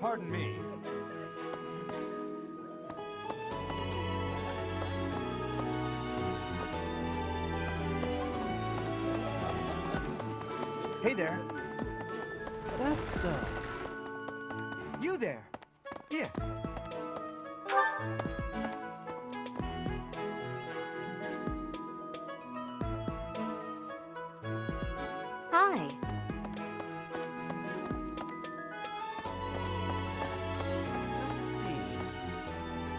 Pardon me. Hey there. That's, you there. Yes. Hi. Let's see.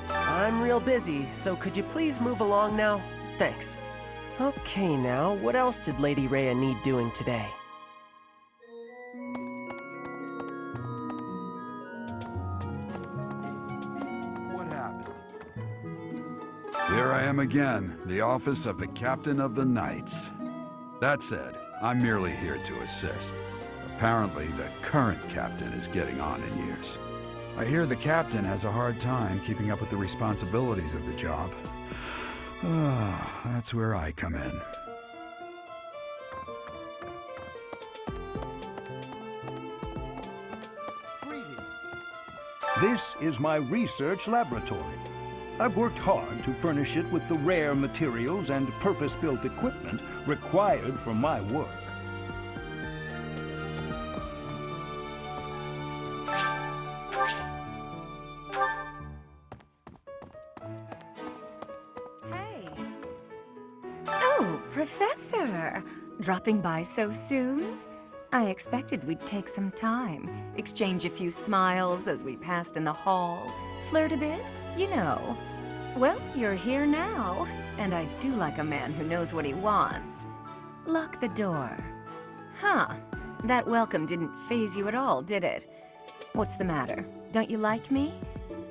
I'm real busy, so could you please move along now? Thanks. Okay, now, what else did Lady Rhea need doing today? What happened? Here I am again, the office of the Captain of the Knights. That said, I'm merely here to assist. Apparently, the current captain is getting on in years. I hear the captain has a hard time keeping up with the responsibilities of the job. That's where I come in. This is my research laboratory. I've worked hard to furnish it with the rare materials and purpose-built equipment required for my work. Hey. Oh, Professor! Dropping by so soon? I expected we'd take some time, exchange a few smiles as we passed in the hall, flirt a bit, you know. Well, you're here now, and I do like a man who knows what he wants. Lock the door. Huh. That welcome didn't faze you at all, did it? What's the matter? Don't you like me?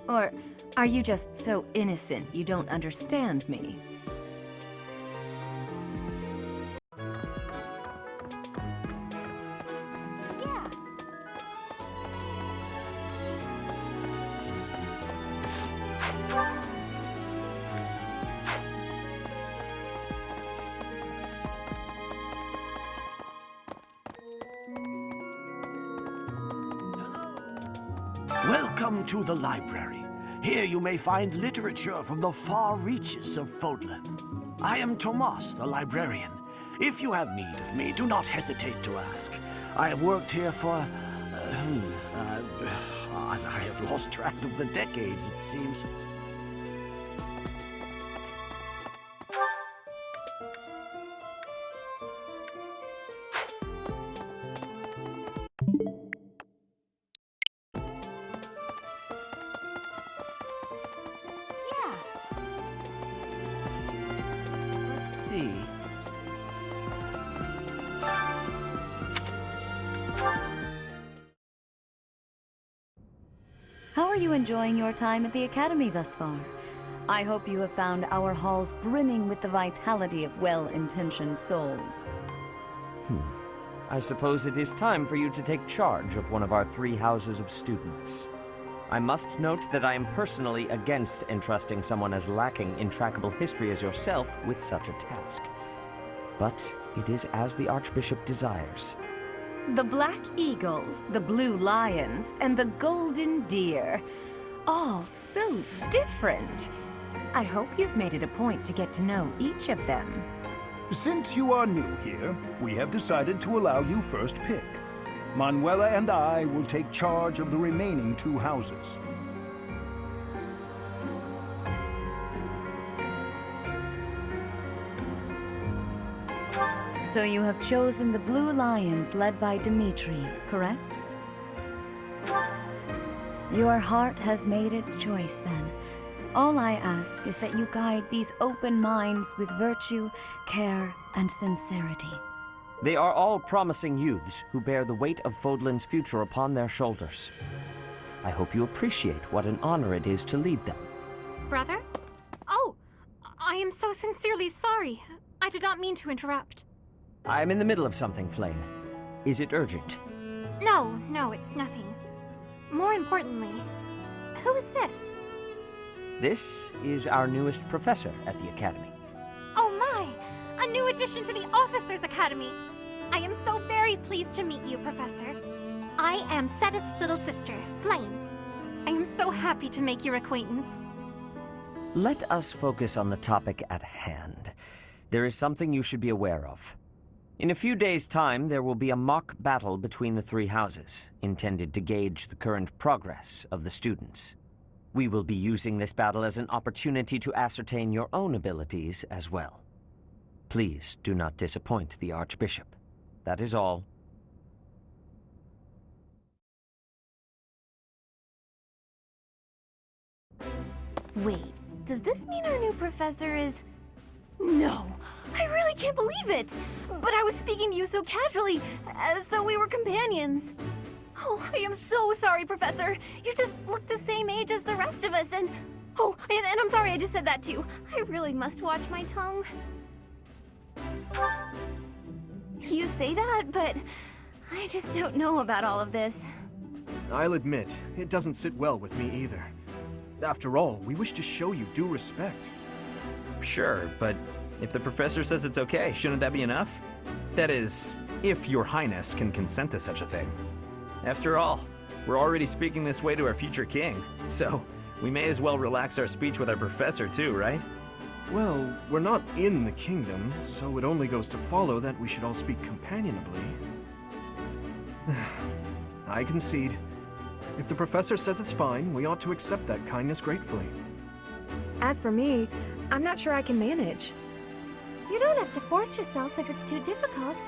Or are you just so innocent you don't understand me? Yeah. Welcome to the library. Here you may find literature from the far reaches of Fodlan. I am Tomas, the librarian. If you have need of me, do not hesitate to ask. I have worked here for... I have lost track of the decades, it seems. Yeah. Let's see. How are you enjoying your time at the Academy thus far? I hope you have found our halls brimming with the vitality of well-intentioned souls. I suppose it is time for you to take charge of one of our 3 houses of students. I must note that I am personally against entrusting someone as lacking in trackable history as yourself with such a task. But it is as the Archbishop desires. The Black Eagles, the Blue Lions, and the Golden Deer. All so different. I hope you've made it a point to get to know each of them. Since you are new here, we have decided to allow you first pick. Manuela and I will take charge of the remaining 2 houses. So you have chosen the Blue Lions led by Dimitri, correct? Your heart has made its choice then. All I ask is that you guide these open minds with virtue, care, and sincerity. They are all promising youths who bear the weight of Fodlan's future upon their shoulders. I hope you appreciate what an honor it is to lead them. Brother? Oh, I am so sincerely sorry. I did not mean to interrupt. I'm in the middle of something, Flame. Is it urgent? No, it's nothing. More importantly, who is this? This is our newest professor at the Academy. Oh my! A new addition to the Officers' Academy! I am so very pleased to meet you, Professor. I am Sedith's little sister, Flame. I am so happy to make your acquaintance. Let us focus on the topic at hand. There is something you should be aware of. In a few days' time, there will be a mock battle between the three houses, intended to gauge the current progress of the students. We will be using this battle as an opportunity to ascertain your own abilities as well. Please do not disappoint the Archbishop. That is all. Wait, does this mean our new professor is... No, I really can't believe it! But I was speaking to you so casually, as though we were companions. Oh, I am so sorry, Professor. You just look the same age as the rest of us, and... Oh, and I'm sorry I just said that too. I really must watch my tongue. You say that, but I just don't know about all of this. I'll admit, it doesn't sit well with me either. After all, we wish to show you due respect. Sure, but if the professor says it's okay, shouldn't that be enough? That is, if your highness can consent to such a thing. After all, we're already speaking this way to our future king, so we may as well relax our speech with our professor too, right? Well, we're not in the kingdom, so it only goes to follow that we should all speak companionably. I concede. If the professor says it's fine, we ought to accept that kindness gratefully. As for me, I'm not sure I can manage. You don't have to force yourself if it's too difficult.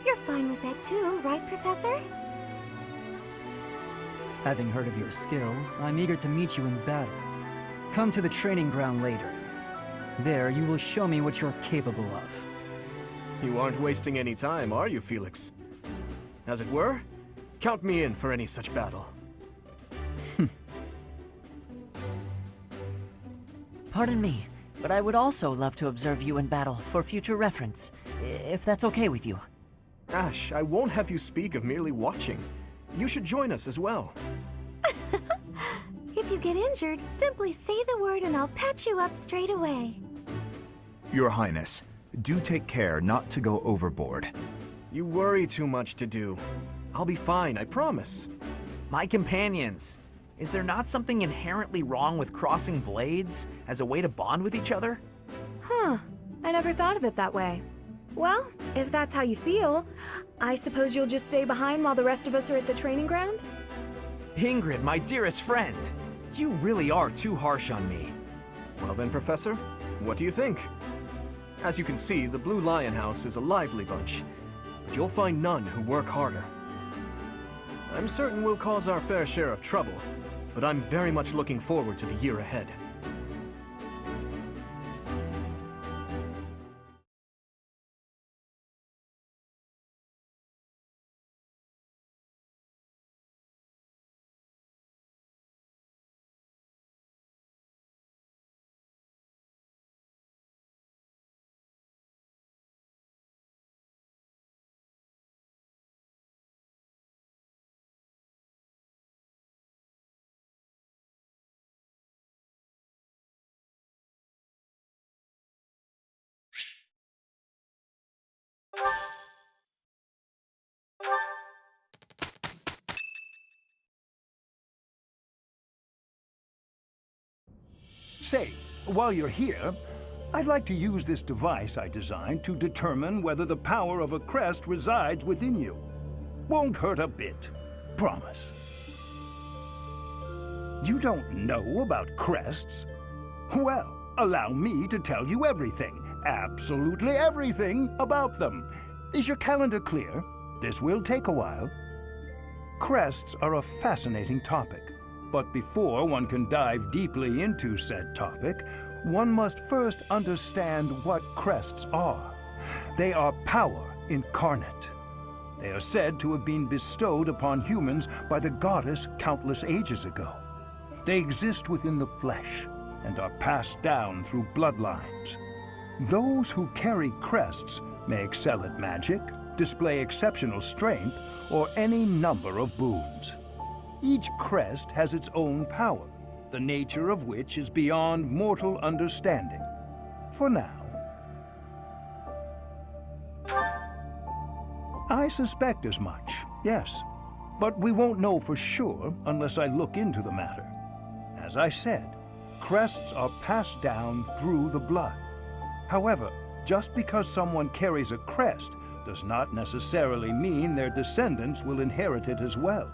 You're fine with that too, right, Professor? Having heard of your skills, I'm eager to meet you in battle. Come to the training ground later. There, you will show me what you're capable of. You aren't wasting any time, are you, Felix? As it were, count me in for any such battle. Pardon me, but I would also love to observe you in battle for future reference, if that's okay with you. Ash, I won't have you speak of merely watching. You should join us as well. If you get injured, simply say the word and I'll patch you up straight away. Your Highness, do take care not to go overboard. You worry too much to do. I'll be fine, I promise. My companions, is there not something inherently wrong with crossing blades as a way to bond with each other? Huh, I never thought of it that way. Well, if that's how you feel, I suppose you'll just stay behind while the rest of us are at the training ground? Ingrid, my dearest friend, you really are too harsh on me. Well then, Professor, what do you think? As you can see, the Blue Lion House is a lively bunch, but you'll find none who work harder. I'm certain we'll cause our fair share of trouble, but I'm very much looking forward to the year ahead. Say, while you're here, I'd like to use this device I designed to determine whether the power of a crest resides within you. Won't hurt a bit. Promise. You don't know about crests? Well, allow me to tell you everything, absolutely everything about them. Is your calendar clear? This will take a while. Crests are a fascinating topic. But before one can dive deeply into said topic, one must first understand what crests are. They are power incarnate. They are said to have been bestowed upon humans by the goddess countless ages ago. They exist within the flesh and are passed down through bloodlines. Those who carry crests may excel at magic, display exceptional strength, or any number of boons. Each crest has its own power, the nature of which is beyond mortal understanding. For now. I suspect as much, yes. But we won't know for sure unless I look into the matter. As I said, crests are passed down through the blood. However, just because someone carries a crest does not necessarily mean their descendants will inherit it as well.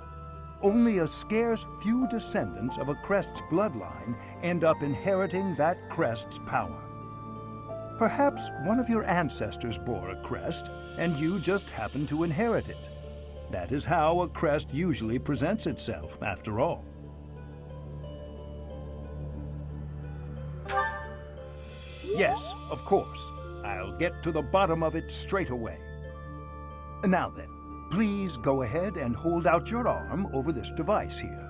Only a scarce few descendants of a crest's bloodline end up inheriting that crest's power. Perhaps one of your ancestors bore a crest, and you just happen to inherit it. That is how a crest usually presents itself, after all. Yes, of course. I'll get to the bottom of it straight away. Now then, please go ahead and hold out your arm over this device here.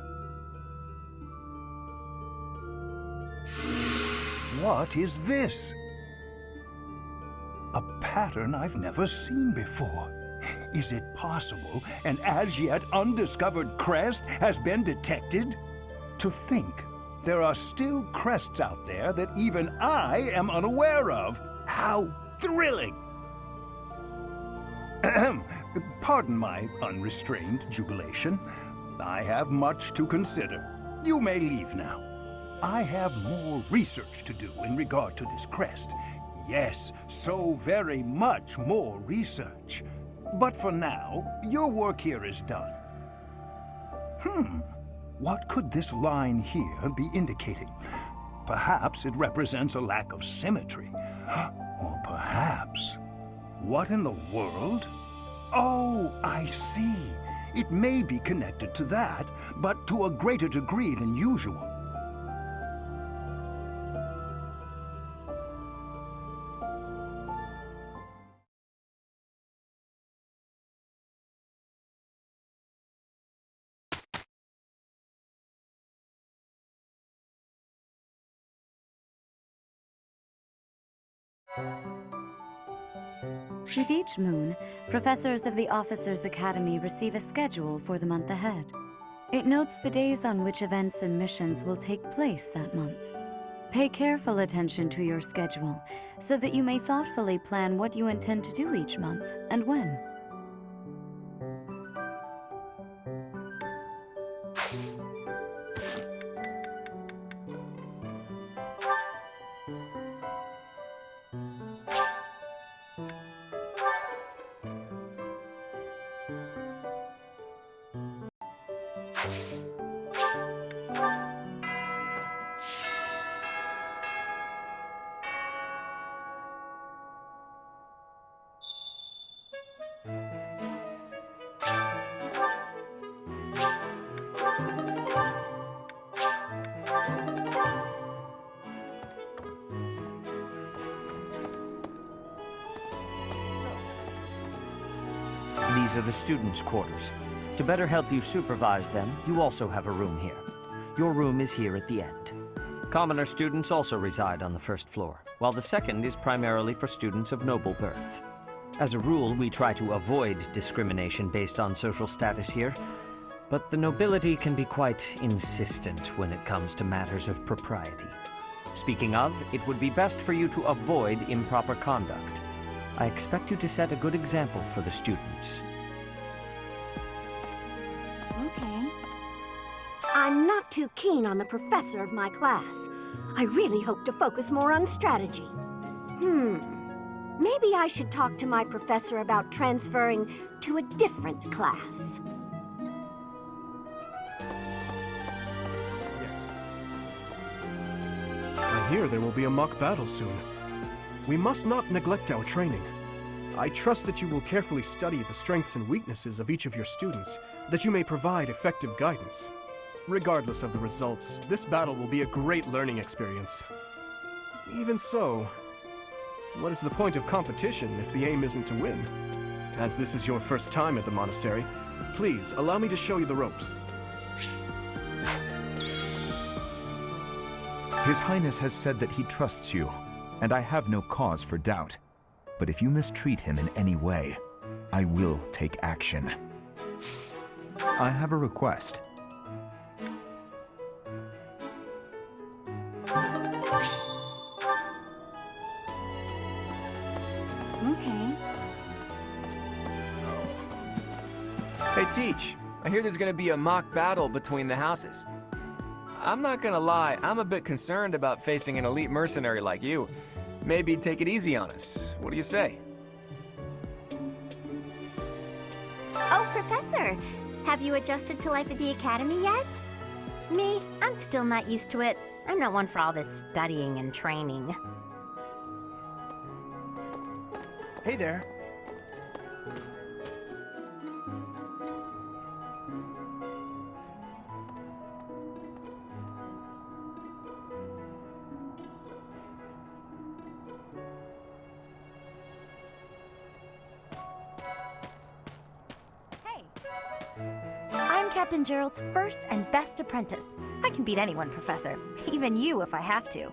What is this? A pattern I've never seen before. Is it possible an as yet undiscovered crest has been detected? To think there are still crests out there that even I am unaware of. How thrilling! Ahem. Pardon my unrestrained jubilation. I have much to consider. You may leave now. I have more research to do in regard to this crest. Yes, so very much more research. But for now, your work here is done. What could this line here be indicating? Perhaps it represents a lack of symmetry. Or perhaps... What in the world? Oh, I see. It may be connected to that, but to a greater degree than usual. With each moon, professors of the Officers' Academy receive a schedule for the month ahead. It notes the days on which events and missions will take place that month. Pay careful attention to your schedule so that you may thoughtfully plan what you intend to do each month and when. These are the students' quarters. To better help you supervise them, you also have a room here. Your room is here at the end. Commoner students also reside on the first floor, while the second is primarily for students of noble birth. As a rule, we try to avoid discrimination based on social status here, but the nobility can be quite insistent when it comes to matters of propriety. Speaking of, it would be best for you to avoid improper conduct. I expect you to set a good example for the students. Okay. I'm not too keen on the professor of my class. I really hope to focus more on strategy. Maybe I should talk to my professor about transferring to a different class. I hear there will be a mock battle soon. We must not neglect our training. I trust that you will carefully study the strengths and weaknesses of each of your students, that you may provide effective guidance. Regardless of the results, this battle will be a great learning experience. Even so, what is the point of competition if the aim isn't to win? As this is your first time at the monastery, please allow me to show you the ropes. His Highness has said that he trusts you, and I have no cause for doubt. But if you mistreat him in any way, I will take action. I have a request. Okay. Hey, Teach. I hear there's gonna be a mock battle between the houses. I'm not gonna lie, I'm a bit concerned about facing an elite mercenary like you. Maybe take it easy on us. What do you say? Oh, Professor, have you adjusted to life at the Academy yet? Me, I'm still not used to it. I'm not one for all this studying and training. Hey there. I'm Captain Gerald's first and best apprentice. I can beat anyone, Professor. Even you if I have to.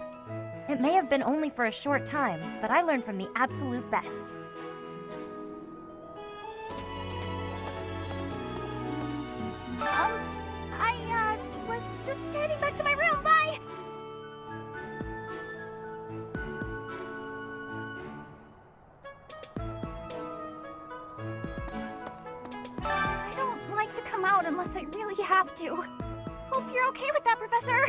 It may have been only for a short time, but I learned from the absolute best. I was just heading back to my room. Bye! I don't like to come out unless I really have to. Hope you're okay with that, Professor.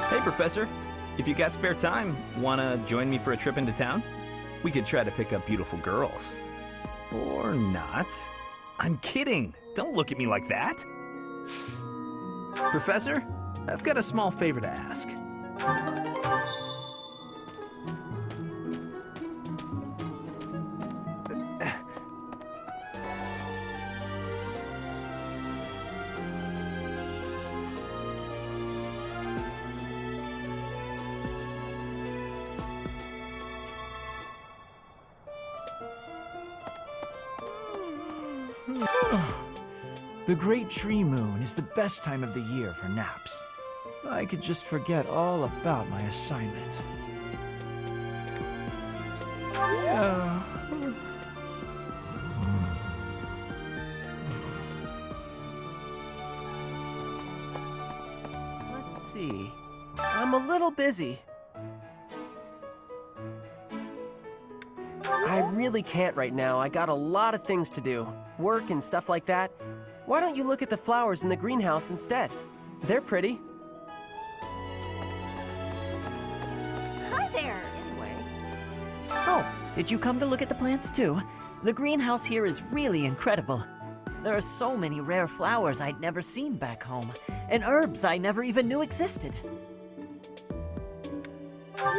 Hey, Professor. If you got spare time, wanna join me for a trip into town? We could try to pick up beautiful girls. Or not. I'm kidding. Don't look at me like that. Professor, I've got a small favor to ask. The Great Tree Moon is the best time of the year for naps. I could just forget all about my assignment. Let's see. I'm a little busy. I really can't right now. I got a lot of things to do. Work and stuff like that. Why don't you look at the flowers in the greenhouse instead? They're pretty. Hi there, anyway. Oh, did you come to look at the plants too? The greenhouse here is really incredible. There are so many rare flowers I'd never seen back home, and herbs I never even knew existed.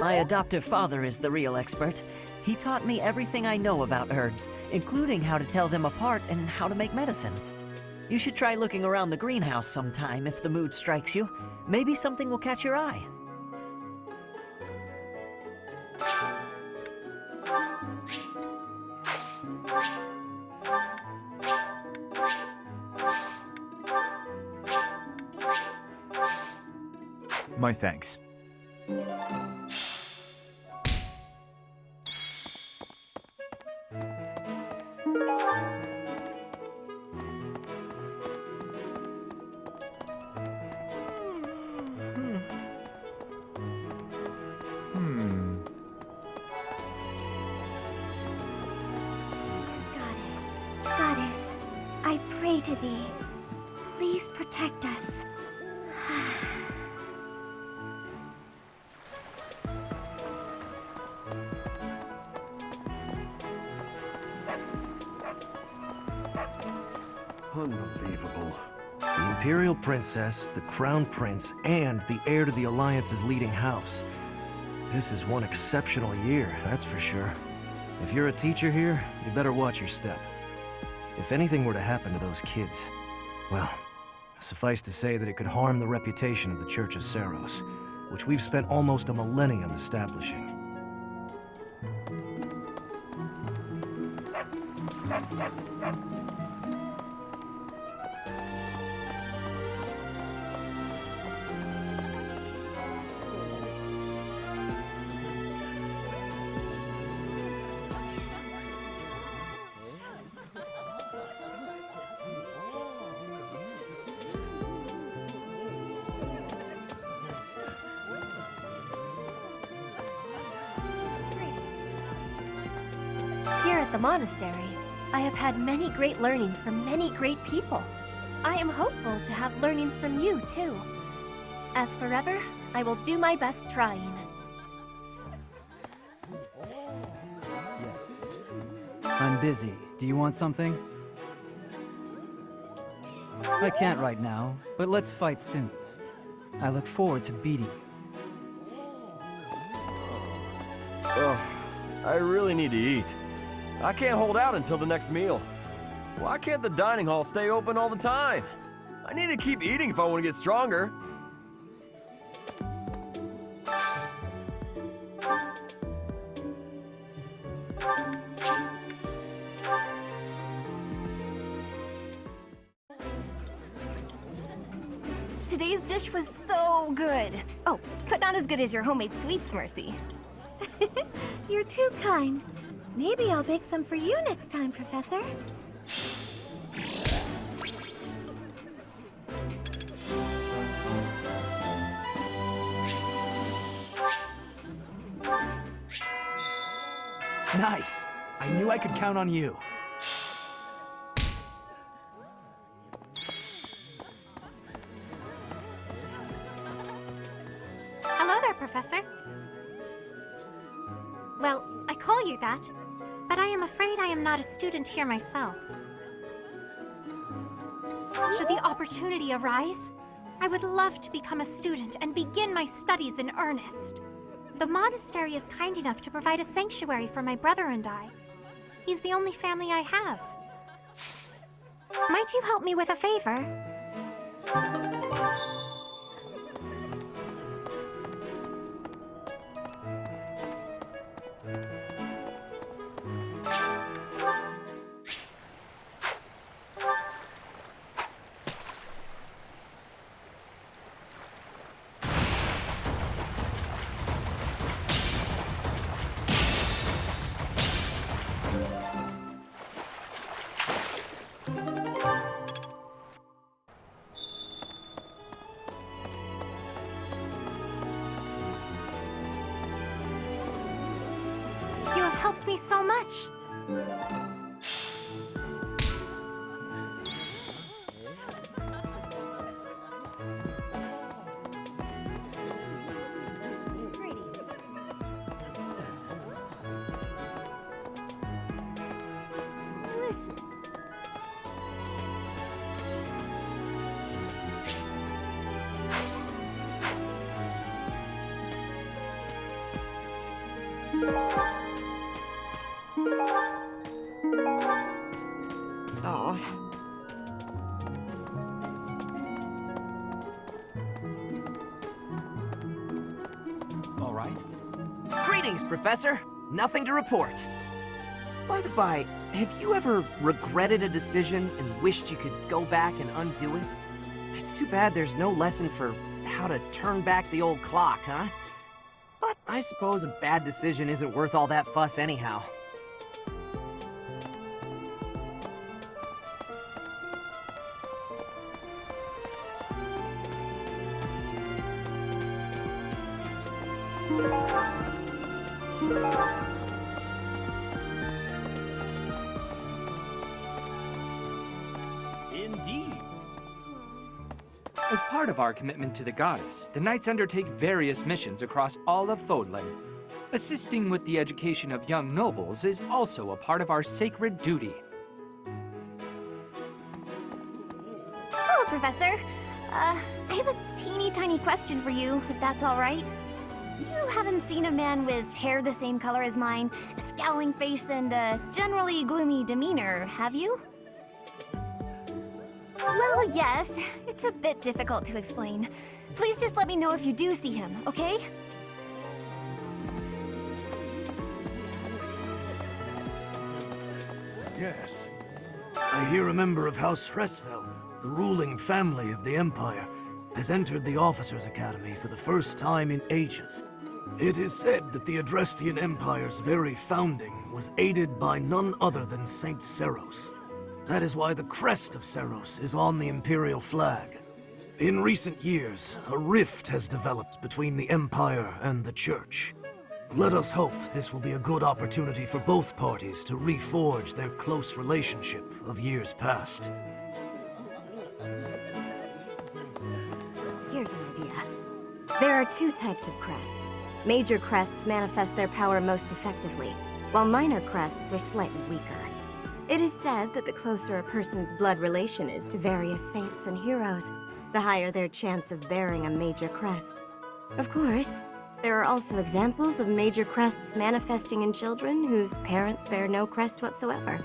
My adoptive father is the real expert. He taught me everything I know about herbs, including how to tell them apart and how to make medicines. You should try looking around the greenhouse sometime if the mood strikes you. Maybe something will catch your eye. My thanks. Goddess, I pray to thee. Please protect us. Unbelievable. The Imperial Princess, the Crown Prince, and the heir to the Alliance's leading house. This is one exceptional year, that's for sure. If you're a teacher here, you better watch your step. If anything were to happen to those kids, well, suffice to say that it could harm the reputation of the Church of Saros, which we've spent almost a millennium establishing. at the monastery, I have had many great learnings from many great people. I am hopeful to have learnings from you, too. As forever, I will do my best trying. I'm busy. Do you want something? I can't right now, but let's fight soon. I look forward to beating you. Ugh, I really need to eat. I can't hold out until the next meal. Why can't the dining hall stay open all the time? I need to keep eating if I want to get stronger. Today's dish was so good. Oh, but not as good as your homemade sweets, Mercy. You're too kind. Maybe I'll bake some for you next time, Professor. Nice! I knew I could count on you. Hello there, Professor. Well, I call you that, but I am afraid I am not a student here myself. Should the opportunity arise, I would love to become a student and begin my studies in earnest. The monastery is kind enough to provide a sanctuary for my brother and I. He's the only family I have. Might you help me with a favor? You have helped me so much. Listen. Oh. All right. Greetings, Professor. Nothing to report. By the by, have you ever regretted a decision and wished you could go back and undo it? It's too bad there's no lesson for how to turn back the old clock, huh? But I suppose a bad decision isn't worth all that fuss anyhow. Indeed. As part of our commitment to the goddess, the Knights undertake various missions across all of Fodlan. Assisting with the education of young nobles is also a part of our sacred duty. Hello, Professor. I have a teeny tiny question for you, if that's all right. You haven't seen a man with hair the same color as mine, a scowling face, and a generally gloomy demeanor, have you? Well, yes. It's a bit difficult to explain. Please just let me know if you do see him, okay? Yes. I hear a member of House Schresfeld, the ruling family of the Empire, has entered the Officers' Academy for the first time in ages. It is said that the Adrestian Empire's very founding was aided by none other than Saint Seros. That is why the crest of Seros is on the Imperial flag. In recent years, a rift has developed between the Empire and the Church. Let us hope this will be a good opportunity for both parties to reforge their close relationship of years past. Here's an idea. There are two types of crests. Major crests manifest their power most effectively, while minor crests are slightly weaker. It is said that the closer a person's blood relation is to various saints and heroes, the higher their chance of bearing a major crest. Of course, there are also examples of major crests manifesting in children whose parents bear no crest whatsoever.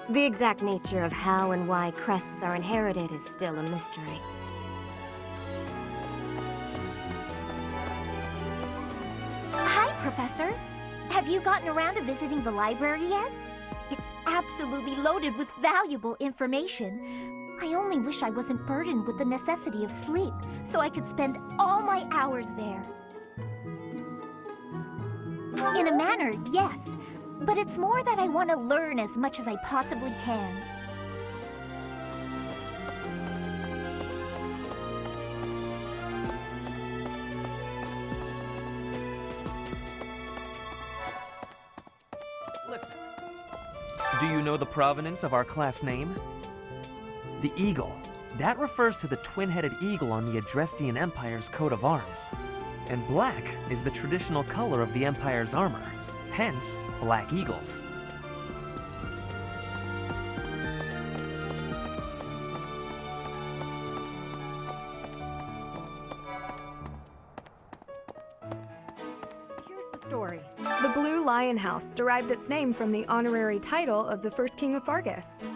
The exact nature of how and why crests are inherited is still a mystery. Hi, Professor. Have you gotten around to visiting the library yet? It's absolutely loaded with valuable information. I only wish I wasn't burdened with the necessity of sleep, so I could spend all my hours there. In a manner, yes, but it's more that I want to learn as much as I possibly can. Listen. Do you know the provenance of our class name? The eagle. That refers to the twin-headed eagle on the Adrestian Empire's coat of arms. And black is the traditional color of the Empire's armor, hence black eagles. Here's the story. The Blue Lion House derived its name from the honorary title of the first king of Fargus.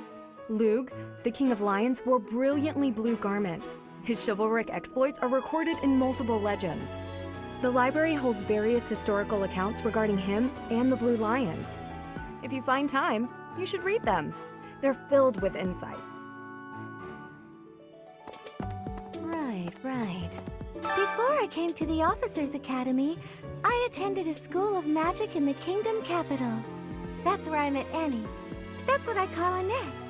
Lugh, the king of lions, wore brilliantly blue garments. His chivalric exploits are recorded in multiple legends. The library holds various historical accounts regarding him and the Blue Lions. If you find time, you should read them. They're filled with insights. Right. Before I came to the Officers' Academy, I attended a school of magic in the Kingdom Capital. That's where I met Annie. That's what I call Annette.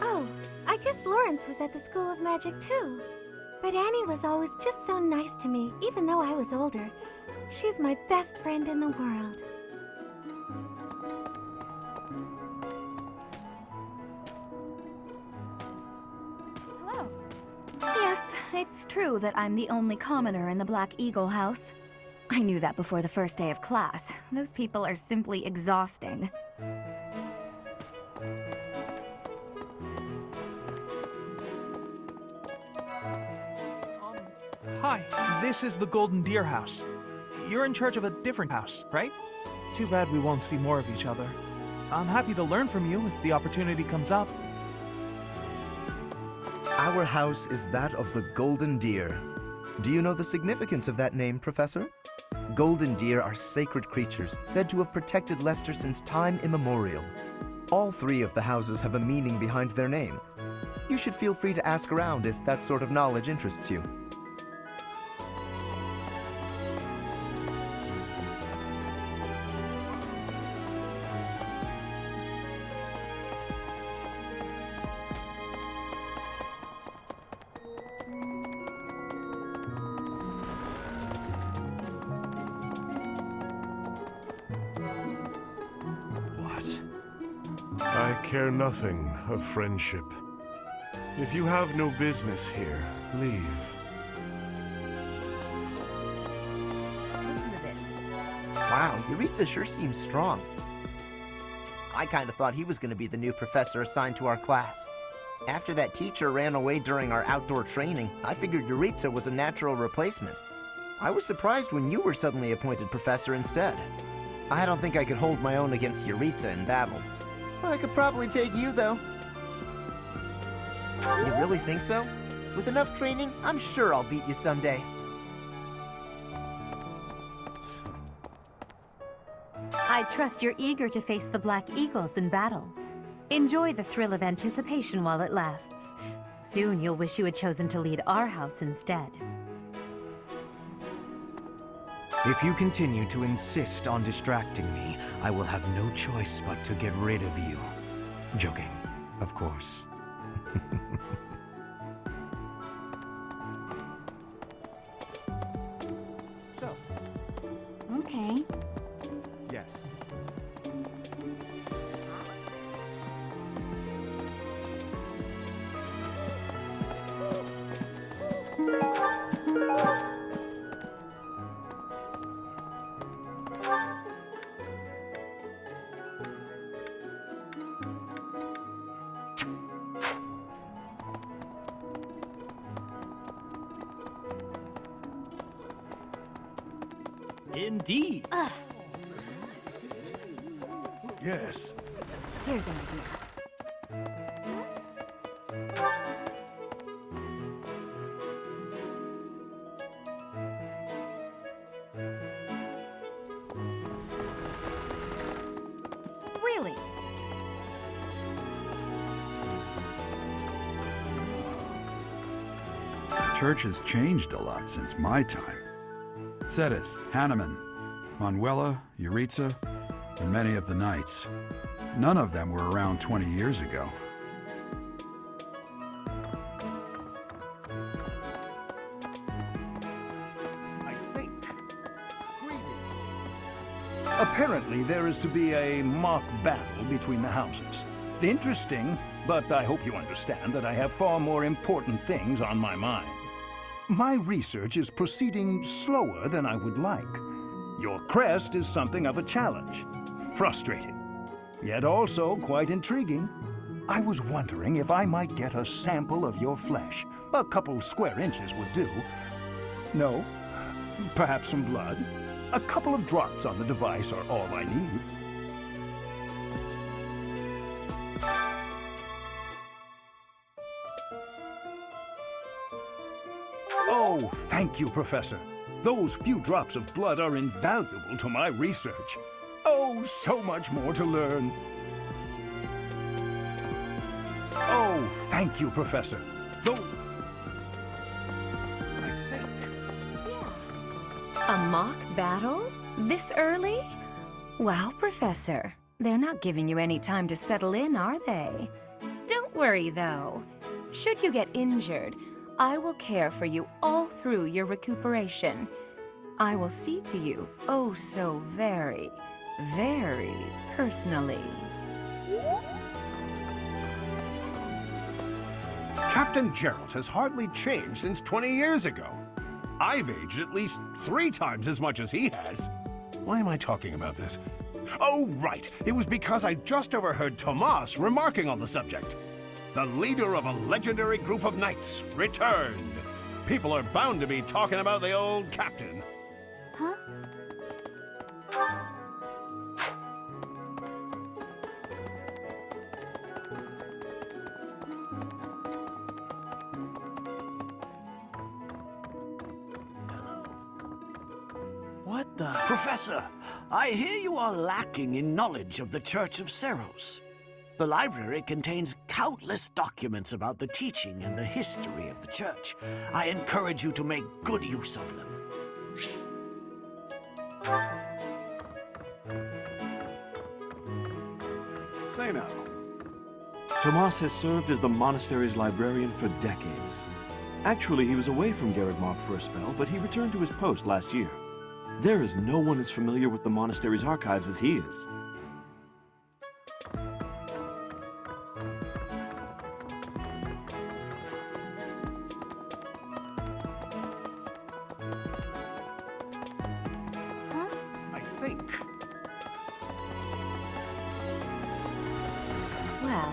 Oh, I guess Lawrence was at the School of Magic too. But Annie was always just so nice to me, even though I was older. She's my best friend in the world. Hello. Yes, it's true that I'm the only commoner in the Black Eagle House. I knew that before the first day of class. Those people are simply exhausting. Hi, this is the Golden Deer House. You're in charge of a different house, right? Too bad we won't see more of each other. I'm happy to learn from you if the opportunity comes up. Our house is that of the Golden Deer. Do you know the significance of that name, Professor? Golden deer are sacred creatures, said to have protected Leicester since time immemorial. All three of the houses have a meaning behind their name. You should feel free to ask around if that sort of knowledge interests you. I care nothing of friendship. If you have no business here, leave. Listen to this. Wow, Yuritsa sure seems strong. I kind of thought he was going to be the new professor assigned to our class. After that teacher ran away during our outdoor training, I figured Yuritsa was a natural replacement. I was surprised when you were suddenly appointed professor instead. I don't think I could hold my own against Yuritsa in battle. I could probably take you, though. You really think so? With enough training, I'm sure I'll beat you someday. I trust you're eager to face the Black Eagles in battle. Enjoy the thrill of anticipation while it lasts. Soon you'll wish you had chosen to lead our house instead. If you continue to insist on distracting me, I will have no choice but to get rid of you. Joking, of course. Okay. Indeed. Yes. Here's an idea. Really? The church has changed a lot since my time. Sedith, Hanneman, Manuela, Yuritsa, and many of the knights. None of them were around 20 years ago. I think. Apparently, there is to be a mock battle between the houses. Interesting, but I hope you understand that I have far more important things on my mind. My research is proceeding slower than I would like. Your crest is something of a challenge. Frustrating, yet also quite intriguing. I was wondering if I might get a sample of your flesh. A couple square inches would do. No? Perhaps some blood? A couple of drops on the device are all I need. Oh, thank you, Professor. Those few drops of blood are invaluable to my research. Oh, so much more to learn. Oh, thank you, Professor. A mock battle? This early? Wow, Professor. They're not giving you any time to settle in, are they? Don't worry, though. Should you get injured, I will care for you all through your recuperation. I will see to you, oh so very, very personally. Captain Gerald has hardly changed since 20 years ago. I've aged at least 3 times as much as he has. Why am I talking about this? Oh, right. It was because I just overheard Tomas remarking on the subject. The leader of a legendary group of knights returned. People are bound to be talking about the old captain. Huh? What the? Professor, I hear you are lacking in knowledge of the Church of Seros. The library contains countless documents about the teaching and the history of the Church. I encourage you to make good use of them. Say now. Tomas has served as the monastery's librarian for decades. Actually, he was away from Garreg Mach for a spell, but he returned to his post last year. There is no one as familiar with the monastery's archives as he is. I think. Well...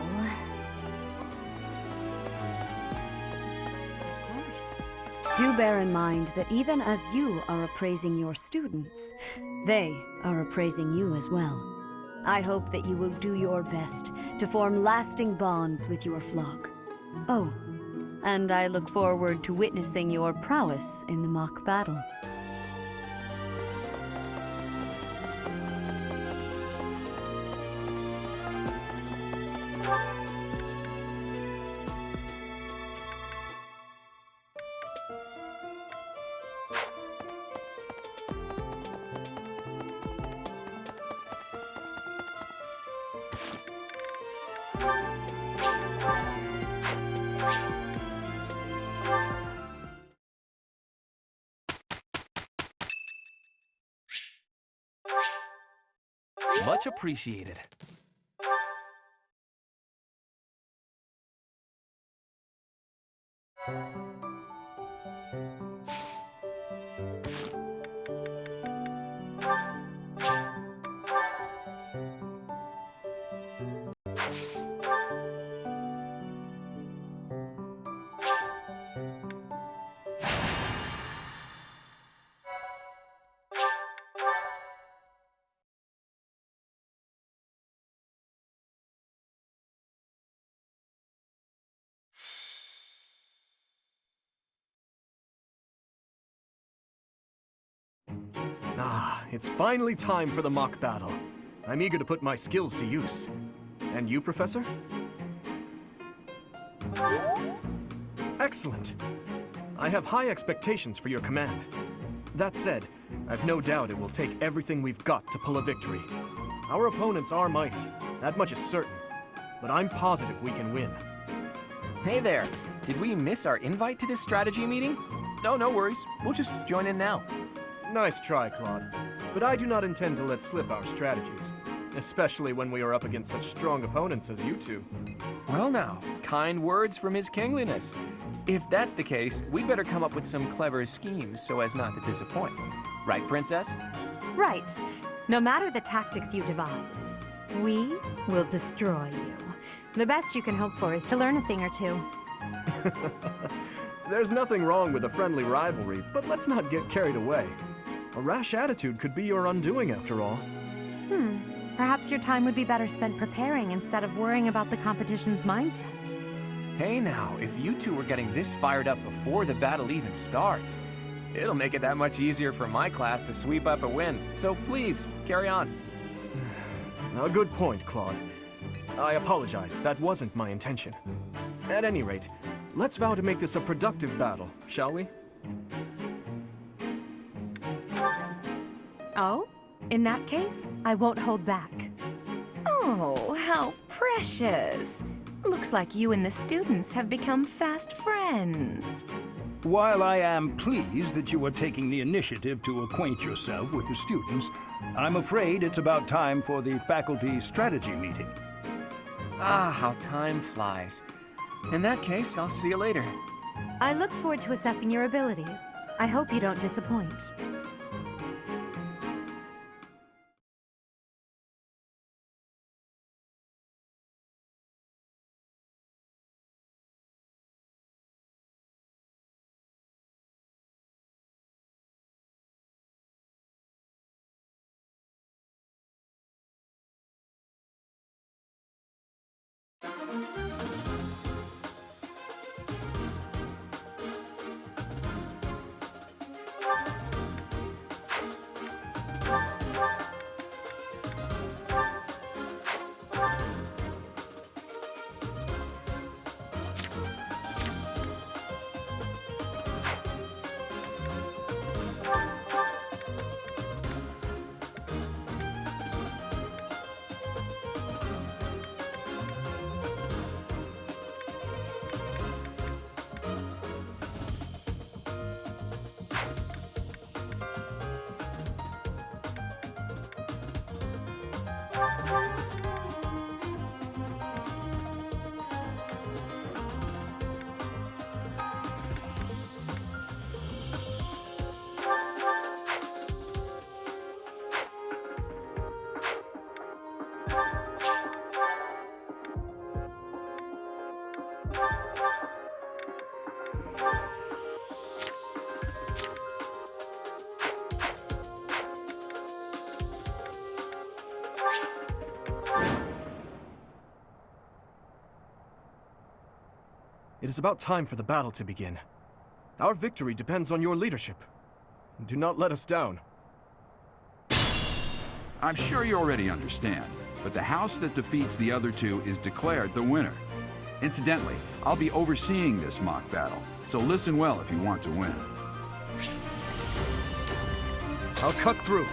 Do bear in mind that even as you are appraising your students, they are appraising you as well. I hope that you will do your best to form lasting bonds with your flock. Oh, and I look forward to witnessing your prowess in the mock battle. Much appreciated. it's finally time for the mock battle. I'm eager to put my skills to use. And you, Professor? Excellent. I have high expectations for your command. That said, I've no doubt it will take everything we've got to pull a victory. Our opponents are mighty, that much is certain. But I'm positive we can win. Hey there, did we miss our invite to this strategy meeting? No, no worries. We'll just join in now. Nice try, Claude. But I do not intend to let slip our strategies. Especially when we are up against such strong opponents as you two. Well now, kind words from His Kingliness. If that's the case, we'd better come up with some clever schemes so as not to disappoint. Right, Princess? Right. No matter the tactics you devise, we will destroy you. The best you can hope for is to learn a thing or two. There's nothing wrong with a friendly rivalry, but let's not get carried away. A rash attitude could be your undoing after all. Perhaps your time would be better spent preparing instead of worrying about the competition's mindset. Hey now, if you two were getting this fired up before the battle even starts, it'll make it that much easier for my class to sweep up a win. So please, carry on. A good point, Claude. I apologize, that wasn't my intention. At any rate, let's vow to make this a productive battle, shall we? Oh? In that case, I won't hold back. Oh, how precious. Looks like you and the students have become fast friends. While I am pleased that you are taking the initiative to acquaint yourself with the students, I'm afraid it's about time for the faculty strategy meeting. Ah, how time flies. In that case, I'll see you later. I look forward to assessing your abilities. I hope you don't disappoint. It is about time for the battle to begin. Our victory depends on your leadership. Do not let us down. I'm sure you already understand, but the house that defeats the other two is declared the winner. Incidentally, I'll be overseeing this mock battle, so listen well if you want to win. I'll cut through.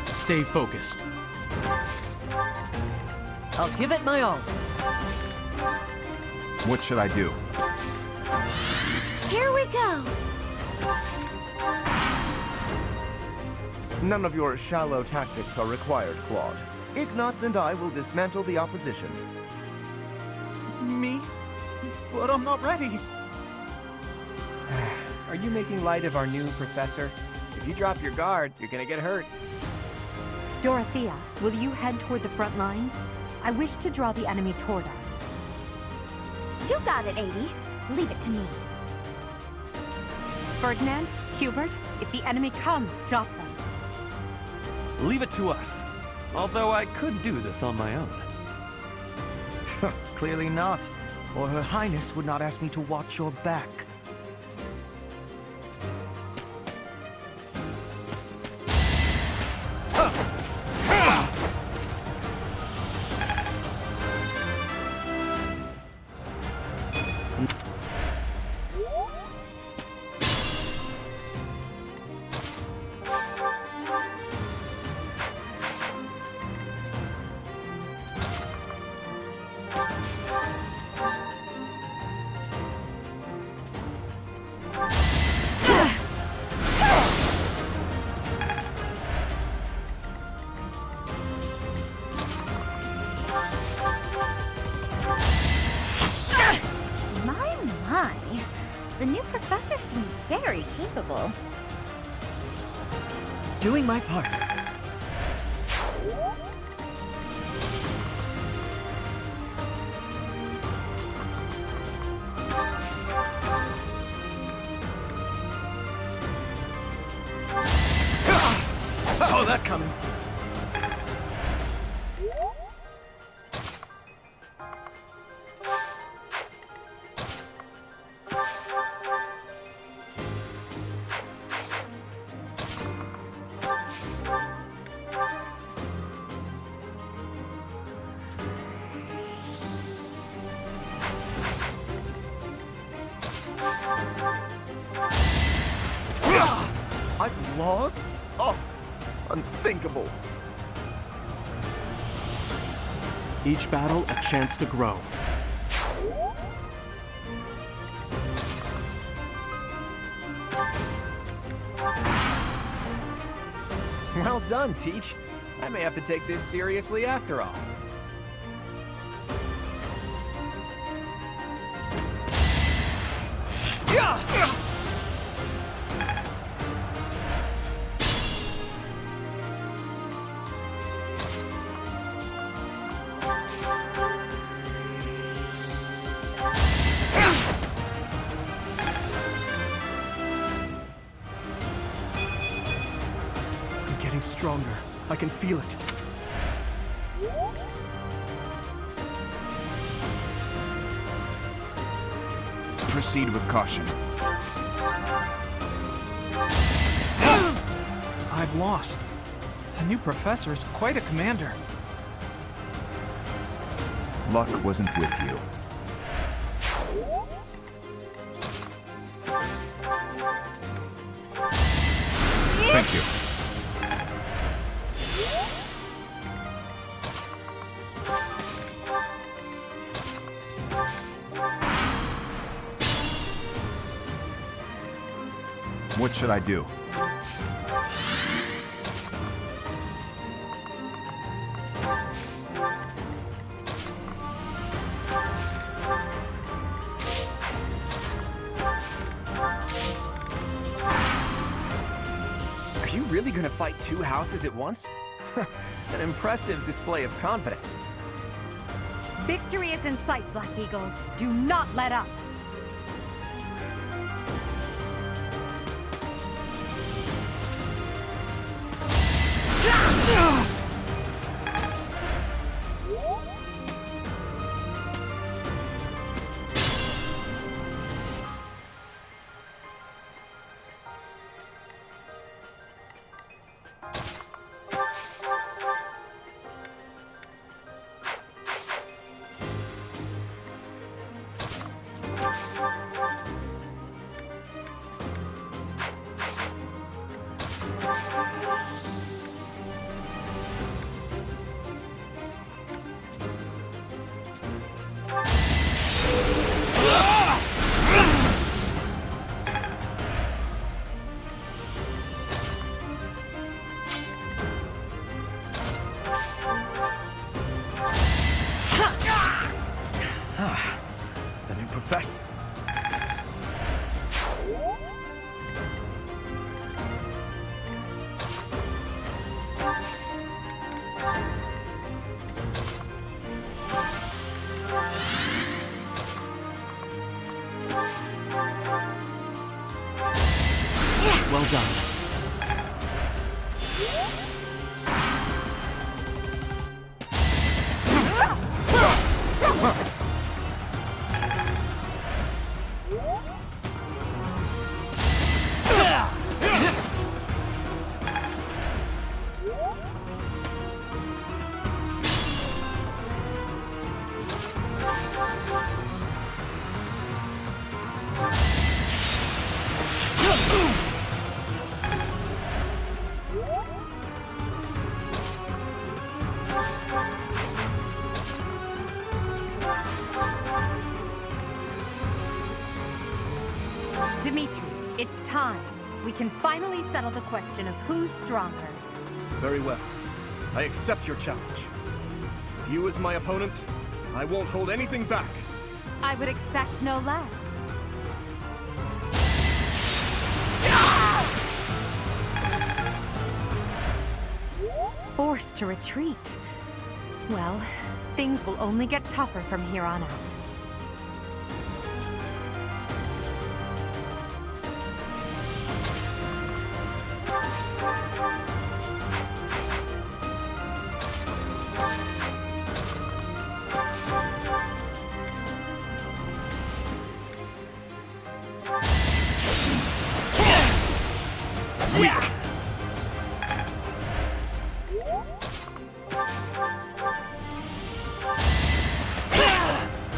Stay focused. I'll give it my all. What should I do? Here we go. None of your shallow tactics are required, Claude. Ignatz and I will dismantle the opposition. Me? But I'm not ready. Are you making light of our new professor? If you drop your guard, you're gonna get hurt. Dorothea, will you head toward the front lines? I wish to draw the enemy toward us. You got it, Adie. Leave it to me. Ferdinand, Hubert, if the enemy comes, stop them. Leave it to us. Although I could do this on my own. Clearly not, or Her Highness would not ask me to watch your back. The new professor seems very capable. Doing my part. Saw that coming. I've lost? Oh, unthinkable. Each battle a chance to grow. Well done, Teach. I may have to take this seriously after all. I'm getting stronger. I can feel it. Proceed with caution. I've lost. The new professor is quite a commander. Luck wasn't with you. Thank you. What should I do? Are you really gonna fight two houses at once? An impressive display of confidence. Victory is in sight, Black Eagles. Do not let up. The new professor. Well done. Dimitri, it's time. We can finally settle the question of who's stronger. Very well. I accept your challenge. With you as my opponent, I won't hold anything back. I would expect no less. forced to retreat. Well, things will only get tougher from here on out.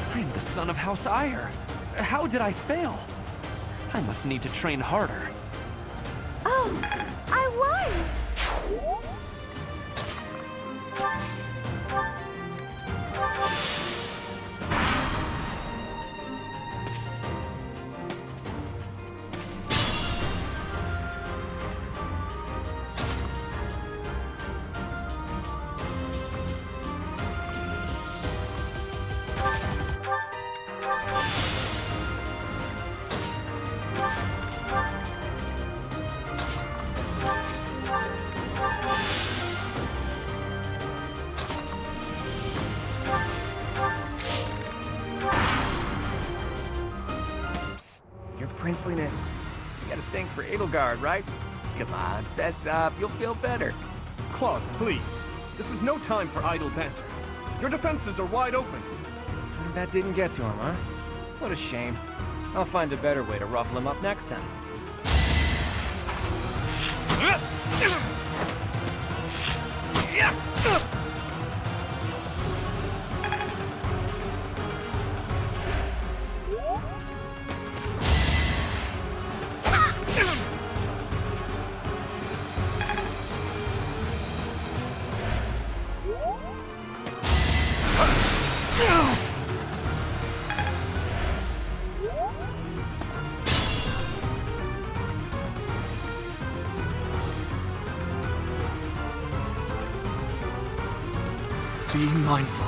I am the son of House Ire. How did I fail? I must need to train harder. Oh, I won! Your princeliness. You got a thing for Edelgard, right? Come on, fess up. You'll feel better. Claude, please. This is no time for idle banter. Your defenses are wide open. That didn't get to him, huh? What a shame. I'll find a better way to ruffle him up next time. Be mindful.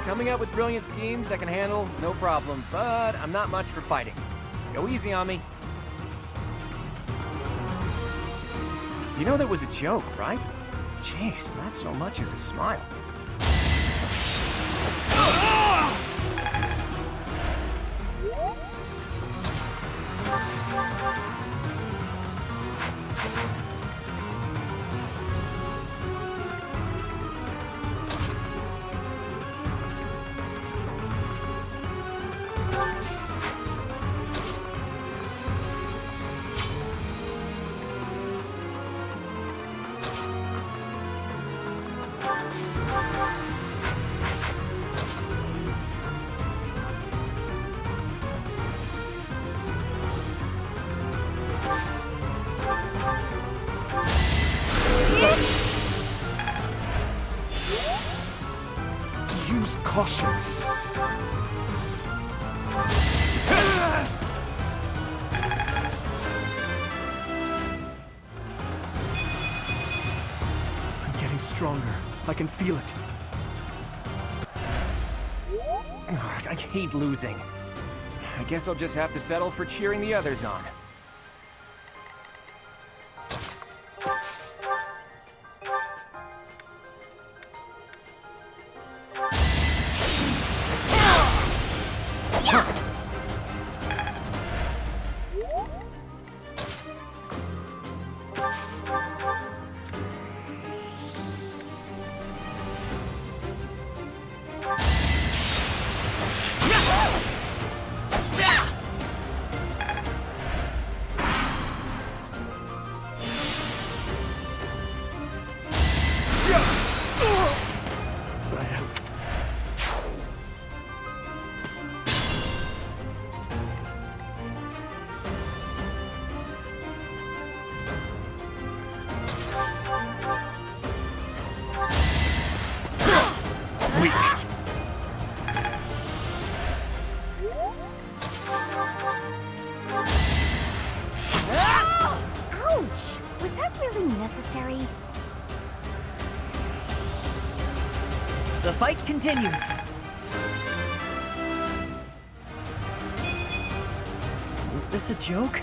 Coming up with brilliant schemes I can handle, no problem, but I'm not much for fighting. Go easy on me. You know that was a joke, right? Jeez, not so much as a smile. Use caution. I'm getting stronger. I can feel it. Ugh, I hate losing. I guess I'll just have to settle for cheering the others on. Ouch! Was that really necessary? The fight continues. Is this a joke?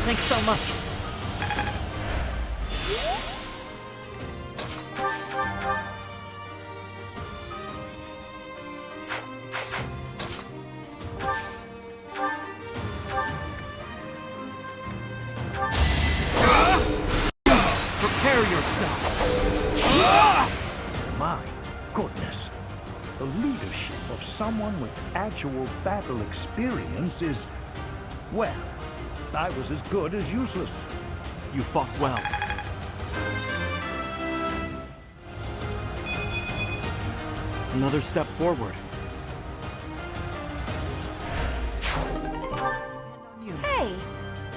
Thanks so much. Prepare yourself. My goodness. The leadership of someone with actual battle experience is, well, I was as good as useless. You fought well. Another step forward. Hey,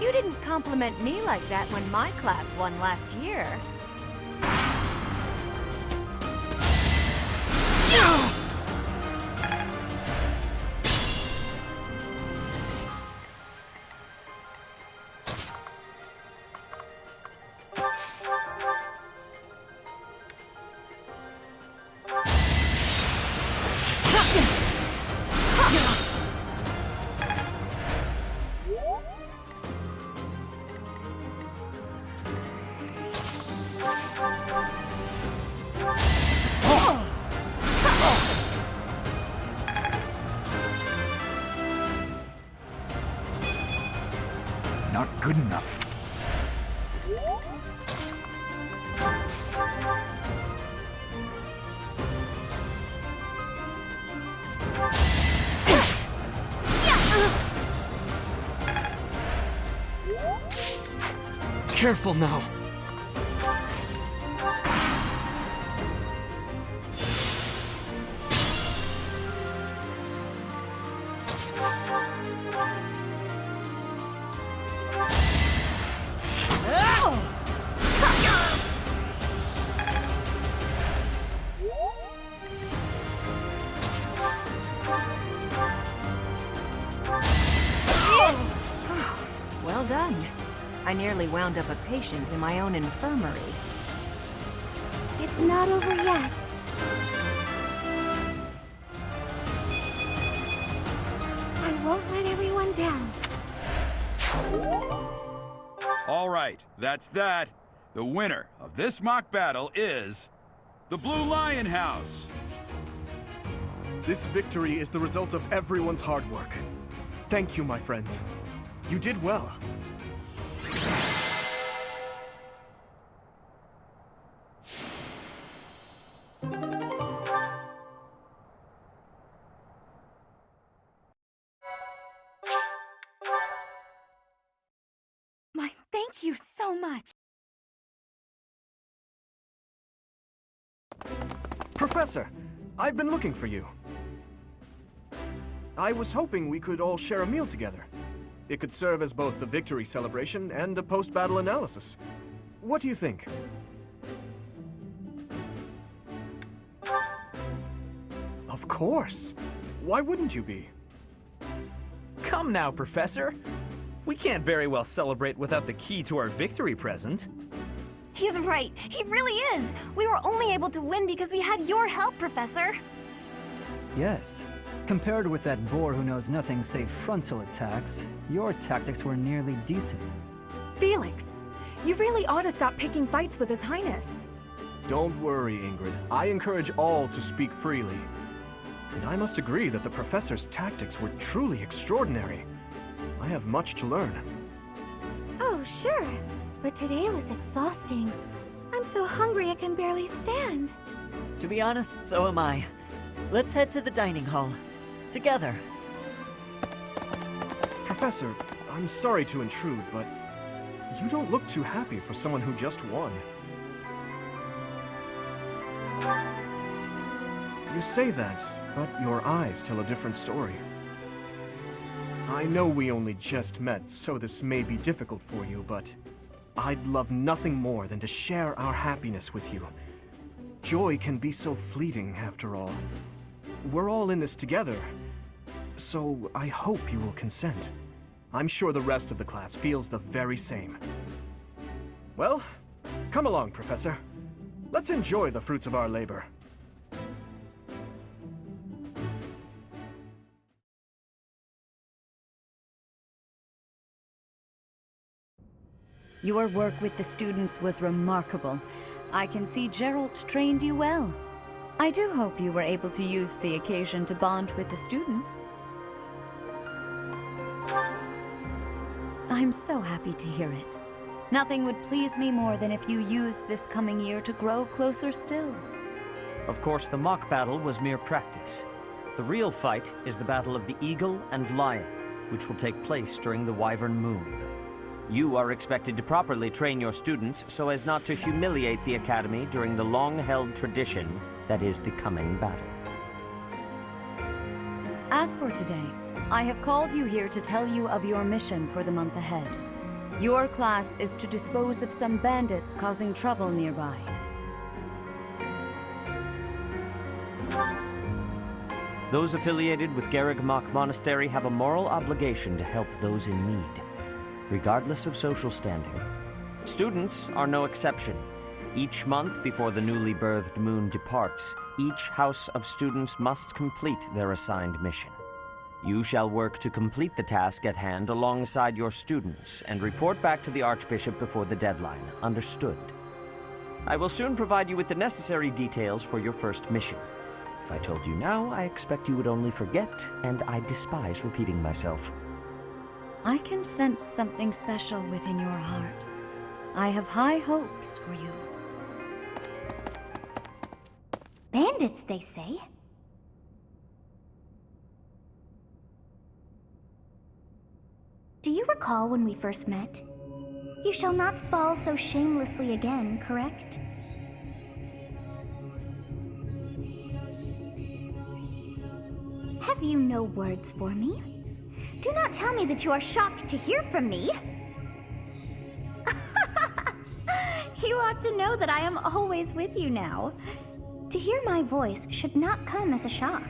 you didn't compliment me like that when my class won last year. Not good enough. Careful now. Well done. I nearly wound up a patient in my own infirmary. It's not over yet. I won't let everyone down. All right, that's that. The winner of this mock battle is the Blue Lion House. This victory is the result of everyone's hard work. Thank you, my friends. You did well. Thank you so much. Professor, I've been looking for you. I was hoping we could all share a meal together. It could serve as both a victory celebration and a post-battle analysis. What do you think? Of course. Why wouldn't you be? Come now, Professor. We can't very well celebrate without the key to our victory present. He's right. He really is. We were only able to win because we had your help, Professor. Yes. Compared with that boar who knows nothing save frontal attacks, your tactics were nearly decent. Felix, you really ought to stop picking fights with His Highness. Don't worry, Ingrid. I encourage all to speak freely. And I must agree that the Professor's tactics were truly extraordinary. I have much to learn. Oh, sure. But today was exhausting. I'm so hungry I can barely stand. To be honest, so am I. Let's head to the dining hall. Together. Professor, I'm sorry to intrude, but you don't look too happy for someone who just won. You say that, but your eyes tell a different story. I know we only just met, so this may be difficult for you, but I'd love nothing more than to share our happiness with you. Joy can be so fleeting, after all. We're all in this together, so I hope you will consent. I'm sure the rest of the class feels the very same. Well, come along, Professor. Let's enjoy the fruits of our labor. Your work with the students was remarkable. I can see Gerald trained you well. I do hope you were able to use the occasion to bond with the students. I'm so happy to hear it. Nothing would please me more than if you used this coming year to grow closer still. Of course, the mock battle was mere practice. The real fight is the battle of the Eagle and Lion, which will take place during the Wyvern Moon. You are expected to properly train your students so as not to humiliate the Academy during the long-held tradition that is the coming battle. As for today, I have called you here to tell you of your mission for the month ahead. Your class is to dispose of some bandits causing trouble nearby. Those affiliated with Garreg Mach Monastery have a moral obligation to help those in need, regardless of social standing. Students are no exception. Each month before the newly birthed moon departs, each house of students must complete their assigned mission. You shall work to complete the task at hand alongside your students and report back to the Archbishop before the deadline. Understood? I will soon provide you with the necessary details for your first mission. If I told you now, I expect you would only forget, and I despise repeating myself. I can sense something special within your heart. I have high hopes for you. Bandits, they say? Do you recall when we first met? You shall not fall so shamelessly again, correct? Have you no words for me? Do not tell me that you are shocked to hear from me. You ought to know that I am always with you now. To hear my voice should not come as a shock.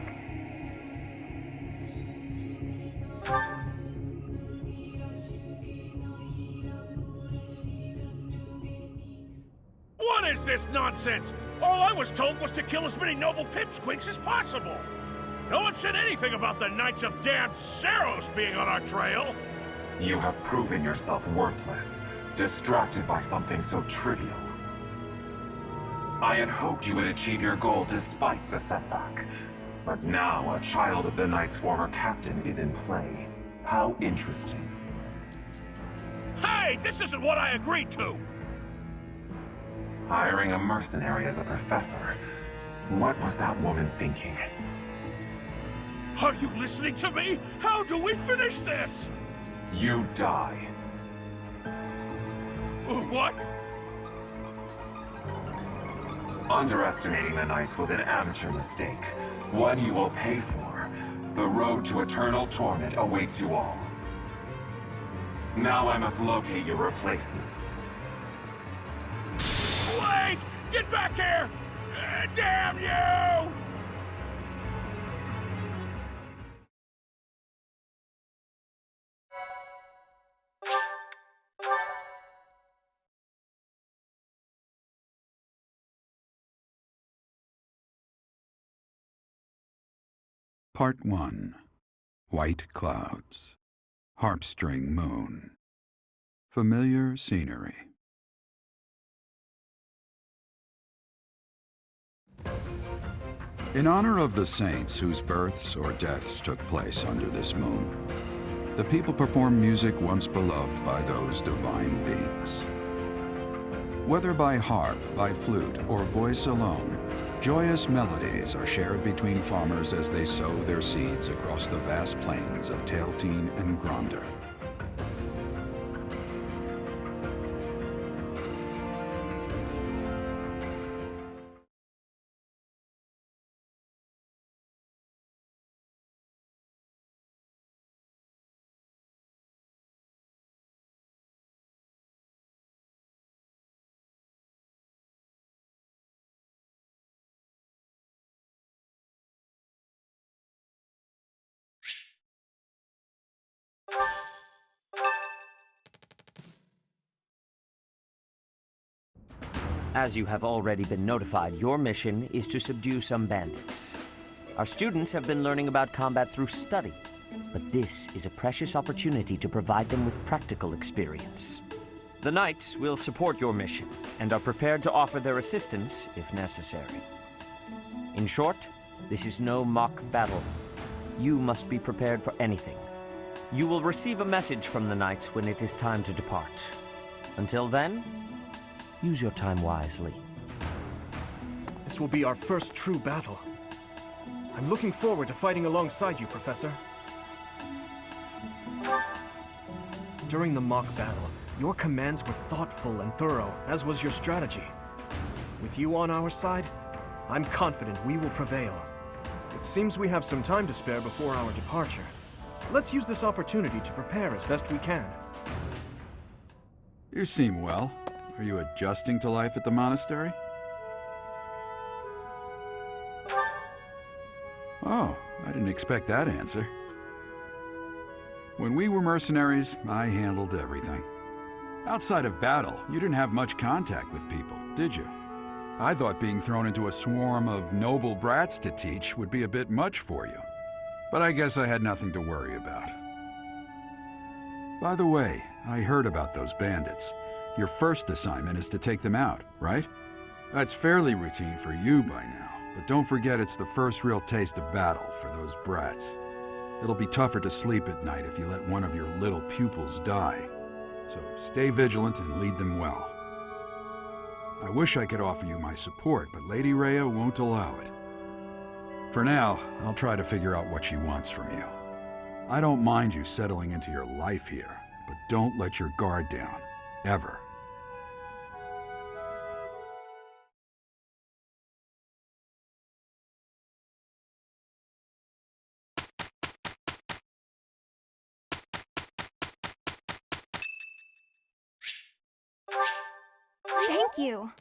What is this nonsense? All I was told was to kill as many noble pipsqueaks as possible. No one said anything about the Knights of Damned Saros being on our trail. You have proven yourself worthless, distracted by something so trivial. I had hoped you would achieve your goal despite the setback. But now a child of the Knight's former captain is in play. How interesting. Hey, this isn't what I agreed to! Hiring a mercenary as a professor. What was that woman thinking? Are you listening to me? How do we finish this? You die. What? Underestimating the Knights was an amateur mistake. One you will pay for. The road to eternal torment awaits you all. Now I must locate your replacements. Wait! Get back here! Damn you! Part 1. White Clouds. Harpstring Moon. Familiar scenery. In honor of the saints whose births or deaths took place under this moon, the people perform music once beloved by those divine beings. Whether by harp, by flute, or voice alone, joyous melodies are shared between farmers as they sow their seeds across the vast plains of Tailteen and Gronder. As you have already been notified, your mission is to subdue some bandits. Our students have been learning about combat through study, but this is a precious opportunity to provide them with practical experience. The Knights will support your mission and are prepared to offer their assistance if necessary. In short, this is no mock battle. You must be prepared for anything. You will receive a message from the Knights when it is time to depart. Until then, use your time wisely. This will be our first true battle. I'm looking forward to fighting alongside you, Professor. During the mock battle, your commands were thoughtful and thorough, as was your strategy. With you on our side, I'm confident we will prevail. It seems we have some time to spare before our departure. Let's use this opportunity to prepare as best we can. You seem well. Are you adjusting to life at the monastery? Oh, I didn't expect that answer. When we were mercenaries, I handled everything. Outside of battle, you didn't have much contact with people, did you? I thought being thrown into a swarm of noble brats to teach would be a bit much for you. But I guess I had nothing to worry about. By the way, I heard about those bandits. Your first assignment is to take them out, right? That's fairly routine for you by now, but don't forget it's the first real taste of battle for those brats. It'll be tougher to sleep at night if you let one of your little pupils die. So stay vigilant and lead them well. I wish I could offer you my support, but Lady Rhea won't allow it. For now, I'll try to figure out what she wants from you. I don't mind you settling into your life here, but don't let your guard down, ever. Thank you.